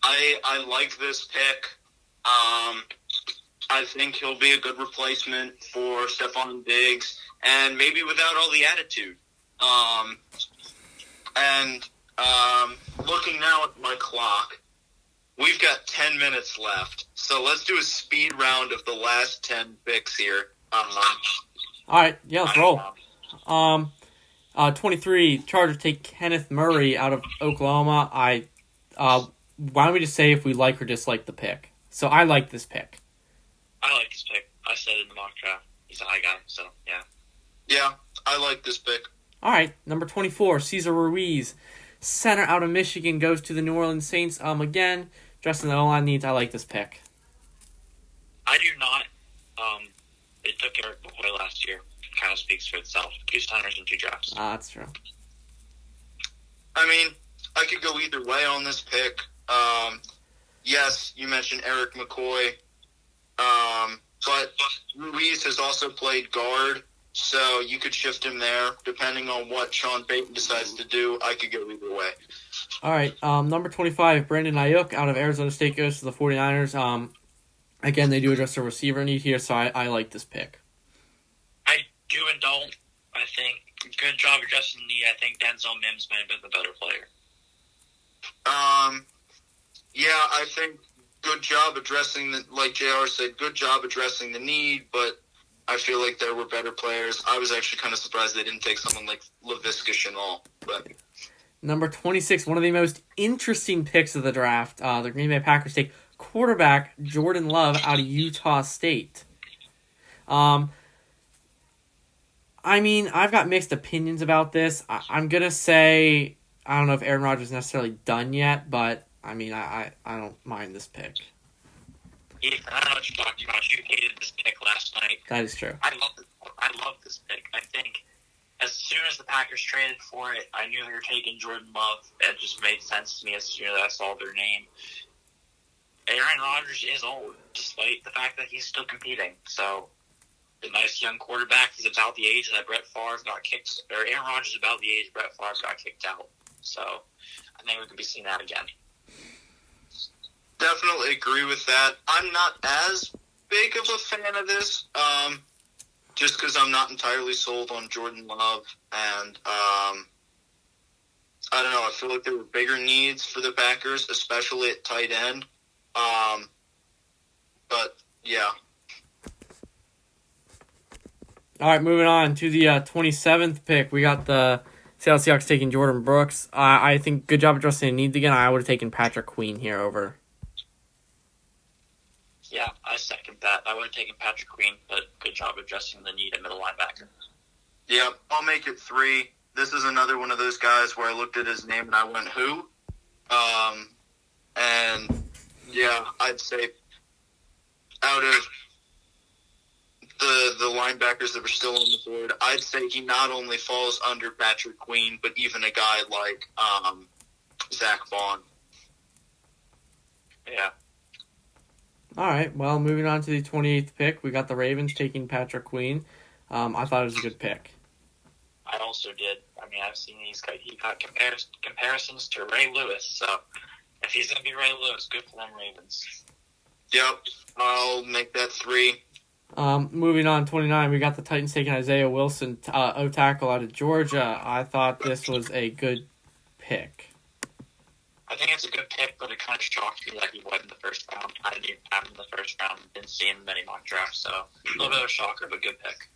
I like this pick. I think he'll be a good replacement for Stephon Diggs, and maybe without all the attitude. Looking now at my clock, we've got 10 minutes left. So let's do a speed round of the last 10 picks here. All right, yeah, let's roll. 23, Chargers take Kenneth Murray out of Oklahoma. Why don't we just say if we like or dislike the pick? So I like this pick. I like this pick. I said it in the mock draft. He's a high guy, so yeah. Yeah, I like this pick. All right, number 24, Cesar Ruiz, center out of Michigan, goes to the New Orleans Saints. Again, addressing the O-line needs. I like this pick. I do not. They took Eric McCoy last year. Kind of speaks for itself. 2 stunners and 2 drops. That's true. I mean, I could go either way on this pick. Yes, you mentioned Eric McCoy. But Ruiz has also played guard, so you could shift him there. Depending on what Sean Payton decides to do, I could go either way. All right, number 25, Brandon Ayuk out of Arizona State goes to the 49ers. Again, they do address the receiver need here, so I like this pick. I do and don't. I think good job addressing the need. I think Denzel Mims might have been the better player. Yeah, I think good job addressing like JR said, good job addressing the need, but I feel like there were better players. I was actually kind of surprised they didn't take someone like Laviska Shenault. But number 26, one of the most interesting picks of the draft. The Green Bay Packers take quarterback Jordan Love out of Utah State. I mean, I've got mixed opinions about this. I'm going to say, I don't know if Aaron Rodgers is necessarily done yet, but I mean, I don't mind this pick. Ethan, I don't know what you're talking about. You hated this pick last night. That is true. I love this pick. I think as soon as the Packers traded for it, I knew they were taking Jordan Love. It just made sense to me as soon as I saw their name. Aaron Rodgers is old, despite the fact that he's still competing. So, the nice young quarterback is about the age that Brett Favre got kicked, or Aaron Rodgers is about the age Brett Favre got kicked out. So, I think we could be seeing that again. Definitely agree with that. I'm not as big of a fan of this, just because I'm not entirely sold on Jordan Love, and I don't know. I feel like there were bigger needs for the Packers, especially at tight end. But yeah. All right, moving on to the 27th pick. We got the Seattle Seahawks taking Jordan Brooks. I think good job addressing the needs again. I would have taken Patrick Queen here over. Yeah, I second that. I would have taken Patrick Queen, but good job addressing the need at middle linebacker. Yeah, I'll make it 3. This is another one of those guys where I looked at his name and I went, who? And yeah, I'd say out of the linebackers that were still on the board, I'd say he not only falls under Patrick Queen, but even a guy like Zach Vaughn. Yeah. All right, well, moving on to the 28th pick, we got the Ravens taking Patrick Queen. I thought it was a good pick. I also did. I mean, I've seen he got comparisons to Ray Lewis, so if he's going to be Ray Lewis, good for them Ravens. Yep, I'll make that 3. Moving on, 29, we got the Titans taking Isaiah Wilson, O-tackle out of Georgia. I thought this was a good pick. I think it's a good pick, but it kind of shocked me that he went in the first round. I didn't even have him in the first round. Didn't see him in many mock drafts, so a little bit of a shocker, but good pick.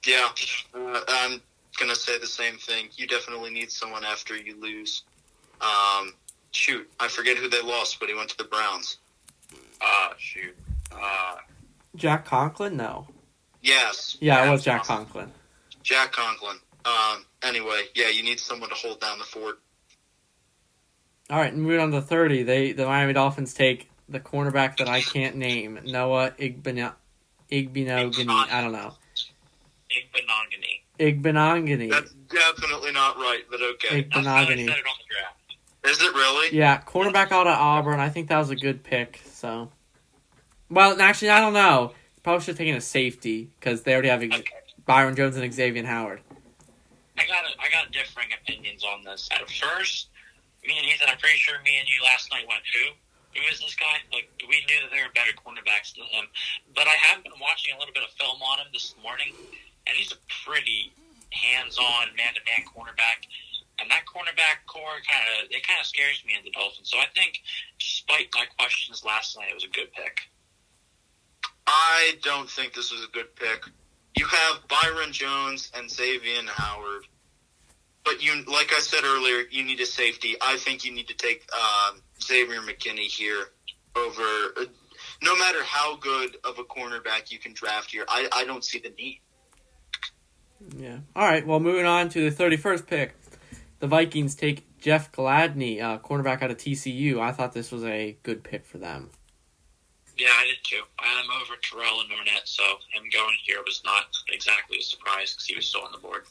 Yeah, I'm going to say the same thing. You definitely need someone after you lose. Shoot, I forget who they lost, but he went to the Browns. Jack Conklin? No. Yes. Yeah, it was Jack Conklin. Jack Conklin. Anyway, yeah, you need someone to hold down the fort. All right, moving on to 30, the Miami Dolphins take the cornerback that I can't name, Noah Igbenogany. I don't know. Igbenogany. That's definitely not right, but okay. That's how they said it on the draft. Is it really? Yeah, cornerback out of Auburn. I think that was a good pick. So, well, actually, I don't know. Probably should have taken a safety because they already have Byron Jones and Xavier Howard. I got differing opinions on this. At first, me and Ethan, I'm pretty sure me and you last night went, who? Who is this guy? Like, we knew that there were better cornerbacks than him. But I have been watching a little bit of film on him this morning, and he's a pretty hands-on, man-to-man cornerback. And that cornerback core kind of scares me in the Dolphins. So I think, despite my questions last night, it was a good pick. I don't think this was a good pick. You have Byron Jones and Xavier Howard. But you, like I said earlier, you need a safety. I think you need to take Xavier McKinney here over. No matter how good of a cornerback you can draft here, I don't see the need. Yeah. All right. Well, moving on to the 31st pick, the Vikings take Jeff Gladney, cornerback out of TCU. I thought this was a good pick for them. Yeah, I did too. I'm over Terrell and Nornett, so him going here was not exactly a surprise because he was still on the board.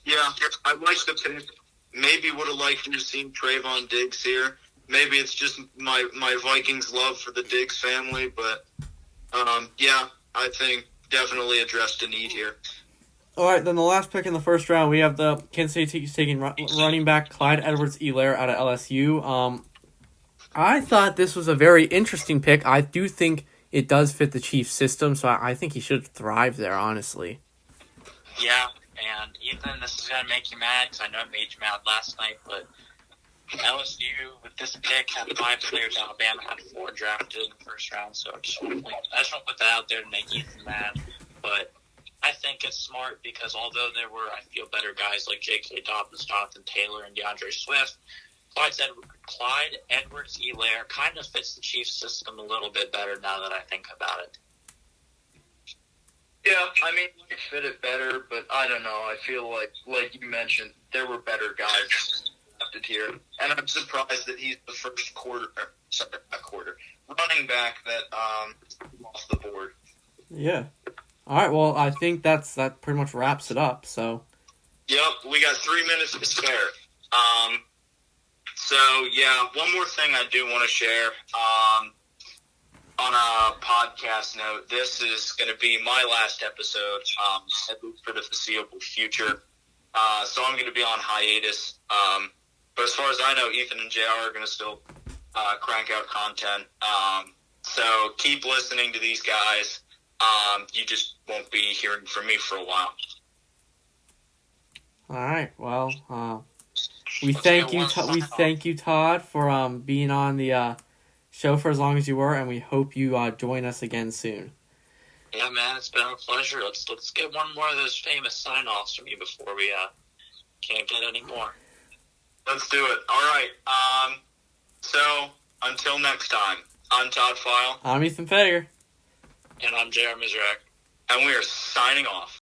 Yeah, I like the pick. Maybe would have liked to have seen Trayvon Diggs here. Maybe it's just my Vikings love for the Diggs family, but yeah, I think definitely addressed a need here. All right, then the last pick in the first round, we have the Kansas City taking running back Clyde Edwards-Helaire out of LSU. I thought this was a very interesting pick. I do think it does fit the Chiefs system, so I think he should thrive there, honestly. Yeah, and Ethan, this is going to make you mad because I know it made you mad last night, but LSU, with this pick, had 5 players. Alabama had 4 drafted in the first round, so I just want to put that out there to make Ethan mad. But I think it's smart because although there were, I feel, better guys like J.K. Dobbins, Jonathan Taylor, and DeAndre Swift, Clyde Edwards-Helaire kind of fits the Chiefs system a little bit better now that I think about it. Yeah, I mean, it fit it better, but I don't know. I feel like you mentioned, there were better guys drafted here, and I'm surprised that he's the first running back that off the board. Yeah. All right. Well, I think that pretty much wraps it up. So. Yep, we got 3 minutes to spare. So yeah, one more thing I do want to share. On a podcast note, this is going to be my last episode, at least for the foreseeable future. So I'm going to be on hiatus. But as far as I know, Ethan and JR are going to still crank out content. So keep listening to these guys. You just won't be hearing from me for a while. All right. Well, we thank you, Todd, for being on the show for as long as you were, and we hope you join us again soon. Yeah, man, it's been a pleasure. Let's get one more of those famous sign-offs from you before we can't get any more. Let's do it. All right. So until next time, I'm Todd File. I'm Ethan Fager. And I'm JR Mizrak. And we are signing off.